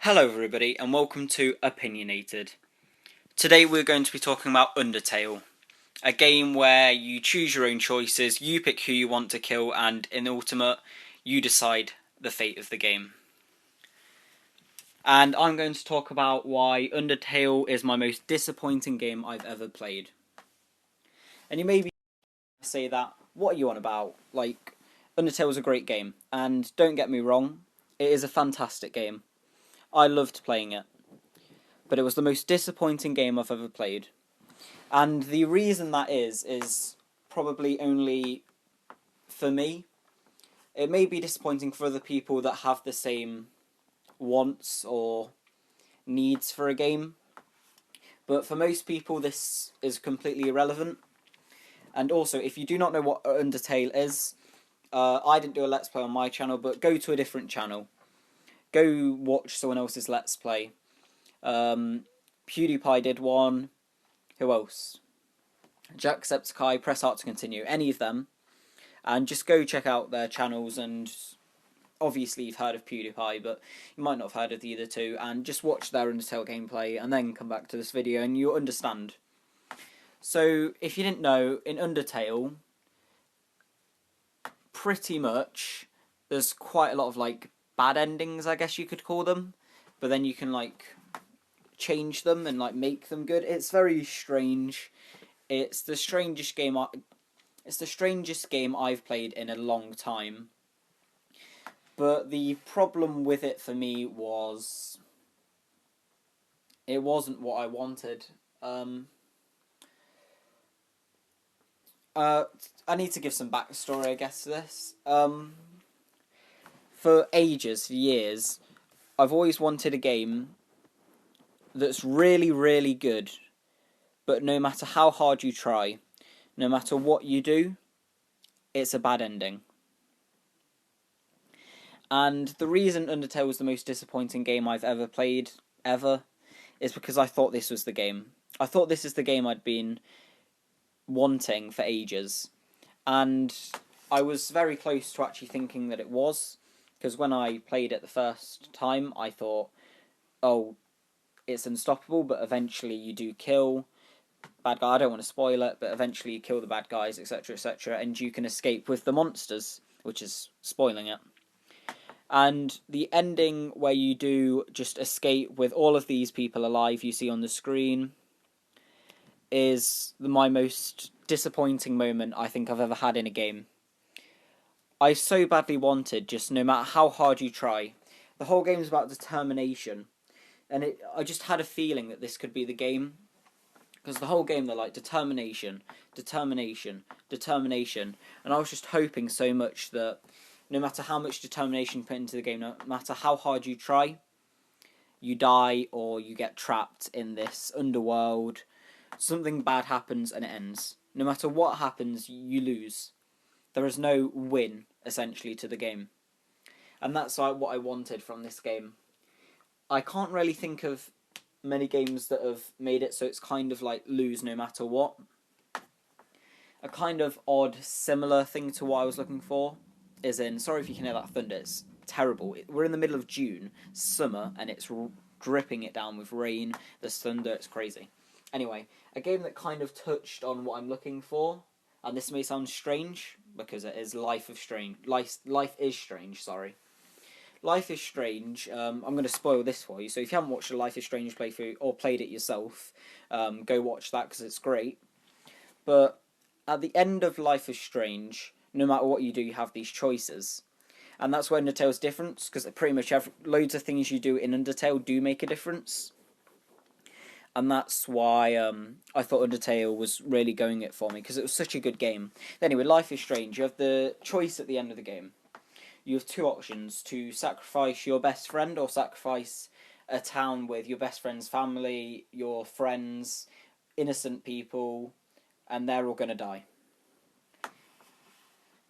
Hello everybody and welcome to Opinionated. Today we're going to be talking about Undertale, a game where you choose your own choices, you pick who you want to kill, and in the ultimate, you decide the fate of the game. And I'm going to talk about why Undertale is my most disappointing game I've ever played. And you may be say that, what are you on about? Like, Undertale is a great game, and don't get me wrong, it is a fantastic game. I loved playing it. But it was the most disappointing game I've ever played. And the reason that is probably only for me. It may be disappointing for other people that have the same wants or needs for a game. But for most people, this is completely irrelevant. And also, if you do not know what Undertale is, I didn't do a Let's Play on my channel, but go to a different channel. Go watch someone else's Let's Play. PewDiePie did one. Who else? Jacksepticeye, Press Art to Continue. Any of them. And just go check out their channels, and obviously you've heard of PewDiePie, but you might not have heard of the other two, and just watch their Undertale gameplay and then come back to this video and you'll understand. So, if you didn't know, in Undertale, pretty much, there's quite a lot of, like, bad endings, I guess you could call them, but then you can, like, change them and, like, make them good. It's very strange. It's the strangest game I've played in a long time. But the problem with it for me was it wasn't what I wanted. I need to give some backstory, I guess, to this. For ages, for years, I've always wanted a game that's really, really good, but no matter how hard you try, no matter what you do, it's a bad ending. And the reason Undertale was the most disappointing game I've ever played, ever, is because I thought this was the game. I thought this is the game I'd been wanting for ages. And I was very close to actually thinking that it was, because when I played it the first time, I thought, oh, it's unstoppable, but eventually you do kill bad guy. I don't want to spoil it, but eventually you kill the bad guys, etc., etc., and you can escape with the monsters, which is spoiling it. And the ending where you do just escape with all of these people alive you see on the screen is my most disappointing moment I think I've ever had in a game. I so badly wanted, just no matter how hard you try, the whole game is about determination, and I just had a feeling that this could be the game, because the whole game they're like determination, determination, determination, and I was just hoping so much that no matter how much determination you put into the game, no matter how hard you try, you die or you get trapped in this underworld. Something bad happens and it ends. No matter what happens, you lose. There is no win, essentially, to the game. And that's what I wanted from this game. I can't really think of many games that have made it so it's kind of like lose no matter what. A kind of odd, similar thing to what I was looking for is in, sorry if you can hear that thunder, it's terrible. We're in the middle of June, summer, and it's dripping it down with rain, there's thunder, it's crazy. Anyway, a game that kind of touched on what I'm looking for, and this may sound strange, because it is Life is Strange, sorry. Life is Strange, I'm going to spoil this for you, so if you haven't watched a Life is Strange playthrough, or played it yourself, go watch that, because it's great. But at the end of Life is Strange, no matter what you do, you have these choices. And that's where Undertale's different, because pretty much loads of things you do in Undertale do make a difference. And that's why I thought Undertale was really going it for me, because it was such a good game. Anyway, Life is Strange. You have the choice at the end of the game. You have two options: to sacrifice your best friend, or sacrifice a town with your best friend's family, your friends, innocent people, and they're all going to die.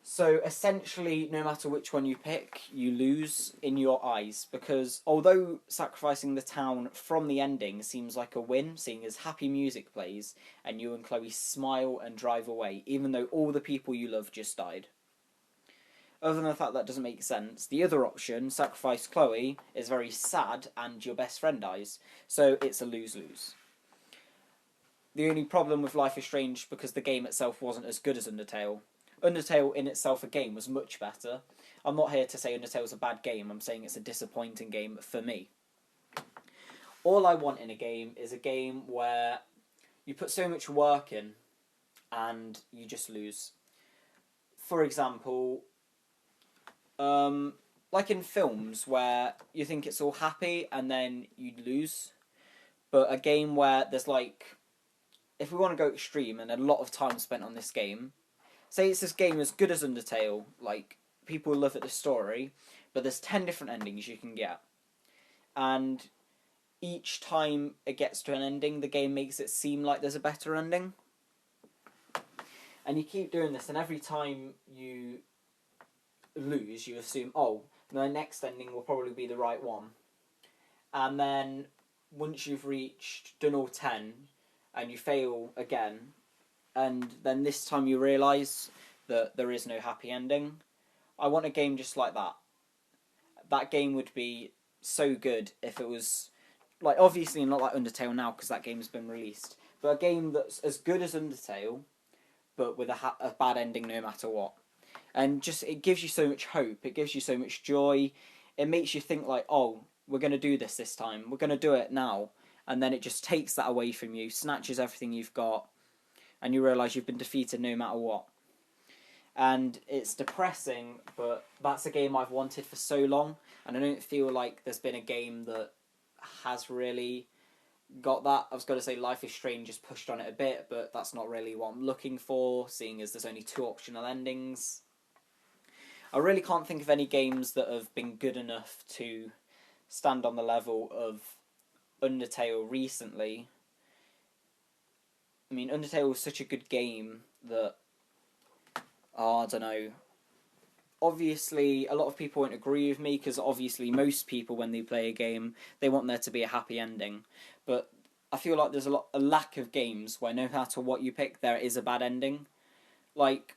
So essentially, no matter which one you pick, you lose in your eyes, because although sacrificing the town from the ending seems like a win, seeing as happy music plays and you and Chloe smile and drive away, even though all the people you love just died. Other than the fact that doesn't make sense, the other option, sacrifice Chloe, is very sad and your best friend dies. So it's a lose-lose. The only problem with Life is Strange, because the game itself wasn't as good as Undertale. Undertale in itself, a game, was much better. I'm not here to say Undertale's a bad game, I'm saying it's a disappointing game for me. All I want in a game is a game where you put so much work in and you just lose. For example, like in films where you think it's all happy and then you lose. But a game where there's like, if we want to go extreme and a lot of time spent on this game, say it's this game as good as Undertale, like, people love it, the story, but there's 10 different endings you can get. And each time it gets to an ending, the game makes it seem like there's a better ending. And you keep doing this, and every time you lose, you assume, oh, the next ending will probably be the right one. And then, once you've done all 10, and you fail again, and then this time you realise that there is no happy ending. I want a game just like that. That game would be so good if it was, like, obviously not like Undertale now because that game's been released, but a game that's as good as Undertale, but with a bad ending no matter what. And just, it gives you so much hope, it gives you so much joy, it makes you think like, oh, we're going to do this time, we're going to do it now, and then it just takes that away from you, snatches everything you've got, and you realise you've been defeated no matter what. And it's depressing, but that's a game I've wanted for so long, and I don't feel like there's been a game that has really got that. I was going to say Life is Strange just pushed on it a bit, but that's not really what I'm looking for, seeing as there's only 2 optional endings. I really can't think of any games that have been good enough to stand on the level of Undertale recently. I mean, Undertale was such a good game that, I don't know. Obviously, a lot of people won't agree with me, because obviously most people, when they play a game, they want there to be a happy ending. But I feel like there's a lack of games where no matter what you pick, there is a bad ending. Like,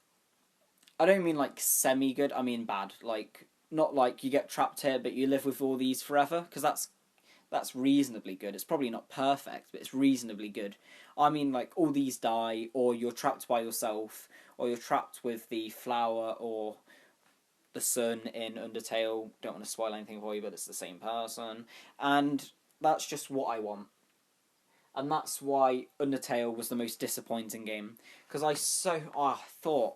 I don't mean like semi-good, I mean bad. Like, not like you get trapped here but you live with all these forever, because that's reasonably good. It's probably not perfect, but it's reasonably good. I mean like all these die, or you're trapped by yourself, or you're trapped with the flower or the sun in Undertale. Don't want to spoil anything for you, but it's the same person. And that's just what I want. And that's why Undertale was the most disappointing game. Because I thought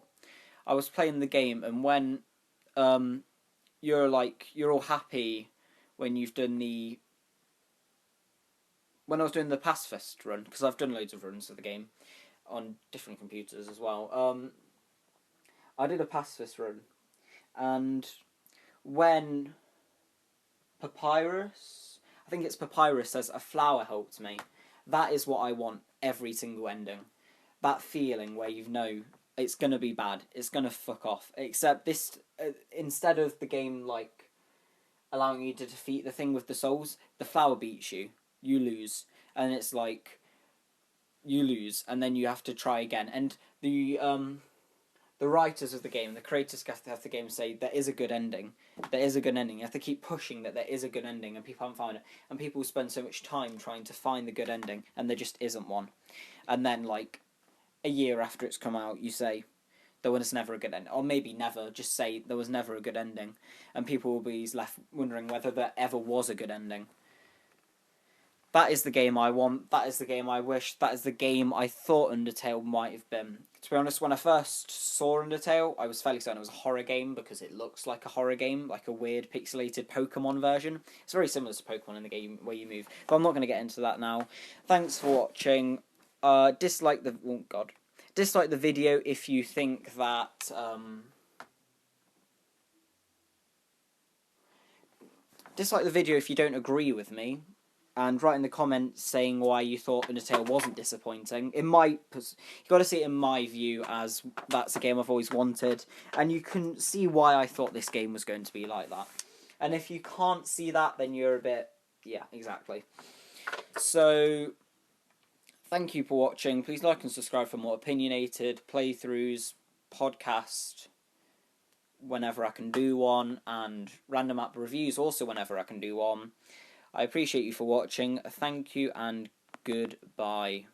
I was playing the game, and when you're all happy when you've done when I was doing the pacifist run, because I've done loads of runs of the game on different computers as well. I did a pacifist run, and when I think it's Papyrus says a flower helped me. That is what I want every single ending. That feeling where you know it's going to be bad, it's going to fuck off. Except this, instead of the game like allowing you to defeat the thing with the souls, the flower beats you, you lose. And it's like, you lose, and then you have to try again. And the writers of the game, the creators of the game say there is a good ending. There is a good ending. You have to keep pushing that there is a good ending, and people haven't found it. And people spend so much time trying to find the good ending, and there just isn't one. And then, like, a year after it's come out, you say, there was never a good ending. Or maybe never, just say there was never a good ending. And people will be left wondering whether there ever was a good ending. That is the game I want, that is the game I wish, that is the game I thought Undertale might have been. To be honest, when I first saw Undertale, I was fairly certain it was a horror game, because it looks like a horror game, like a weird pixelated Pokemon version. It's very similar to Pokemon in the game where you move, but I'm not going to get into that now. Thanks for watching. Dislike the video if you think that dislike the video if you don't agree with me, and write in the comments saying why you thought Undertale wasn't disappointing. You got to see it in my view, as that's a game I've always wanted, and you can see why I thought this game was going to be like that. And if you can't see that, then you're a bit, yeah, exactly. So, thank you for watching. Please like and subscribe for more opinionated playthroughs, podcast, whenever I can do one, and random app reviews also whenever I can do one. I appreciate you for watching. Thank you and goodbye.